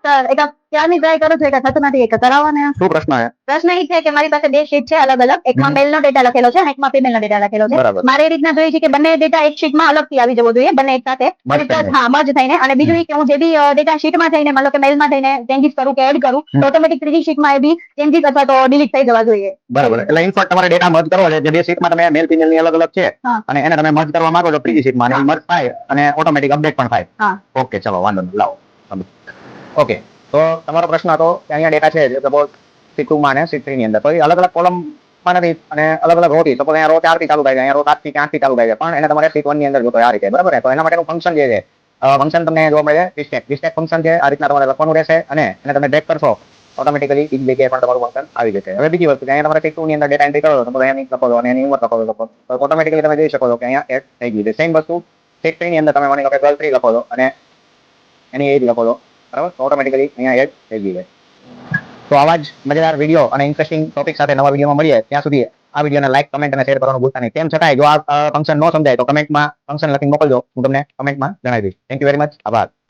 એક ક્યારની ટ્રાય કરું છું, એક થતું નથી, એક કરાવો ને. શું પ્રશ્ન છે? પ્રશ્ન એ છે કે મારી પાસે બે શીટ છે અલગ અલગ, એકમાં મેલ નો ડેટા લખેલો છે અને એકમાં ફિમેલ નો ડેટા લખેલો છે. મારે એ રીતના જોઈએ છે કે બંને ડેટા એક શીટમાં અલગથી આવી જવો જોઈએ, બંને એક સાથે મર્જ થઈને. અને બીજું એ કે હું જે બી ડેટા શીટમાં થઈને મતલબ કે મેલમાં થઈને ચેન્જીસ કરું કે એડ કરું તો ઓટોમેટિક ત્રીજી શીટમાં એ બી ચેન્જીસ અથવા તો ડિલીટ થઈ જવા જોઈએ. બરાબર. એટલે ઇન શોર્ટ તમારે ડેટા મર્જ કરવો છે, જે બે શીટમાં તમે મેલ ફિમેલ ની અલગ અલગ છે અને એને તમે મર્જ કરવા માંગો છો ત્રીજી શીટમાં, અને મર્જ થાય અને ઓટોમેટિક અપડેટ પણ થાય. ઓકે, ચલો વાંધો નહીં, લાવો. ઓકે, તો તમારો પ્રશ્ન હતો કે અહીંયા ડેટા છે, સપોઝ શીટ 2 માં અને શીટ 3 ની અંદર, તો એ અલગ અલગ કોલમ માં નથી અને અલગ અલગ રો થી, સપોઝ અહીંયા રો 4 થી ચાલુ થાય છે, અહીંયા રો 7 થી 8 થી ચાલુ થાય છે, પણ એને તમારે શીટ 1 ની અંદર જોતો આ રીતે, બરાબર છે. તો એના માટેનું ફંક્શન જે છે, ફંક્શન તમને જોવા મળે છે ડિસ્ટેક ફંક્શન છે. આ રીતના તમારે લખવાનું રહેશે અને એને તમે ડ્રેગ કરશો ઓટોમેટિકલી ઈ જગ્યાએ પણ તમારું ફંક્શન આવી જશે. હવે બીજી વસ્તુ કે અહીંયા તમારે શીટ 2 ની અંદર ડેટા એન્ટ્રી કરો, તો અહીંયા લખો છો અને એની ઉંમર લખો તો ઓટોમેટિકલી તમે જોઈ શકો છો કે અહીંયા એડ થઈ ગઈ છે. સેમ વસ્તુ શીટ 3 ની અંદર તમે માની લો કે 12 3 લખો છો અને એની એજ લખો છો, બરાબર, તો ઓટોમેટિકલી અહીંયા એડ થઈ ગઈ છે. તો આવા જ મજેદાર વિડીયો અને ઇન્ટરેસ્ટિંગ ટોપિક સાથે નવા વિડીયોમાં મળીએ. ત્યાં સુધી આ વિડીયોને લાઈક, કમેન્ટ અને શેર કરવાનું ભૂલતા નહીં. તેમ છતાંય જો આ ફંક્શન ન સમજાય તો કમેન્ટમાં ફંક્શન લખીને મોકલજો, હું તમને કમેન્ટમાં જણાવી દઈશ. Thank you very much. આભાર.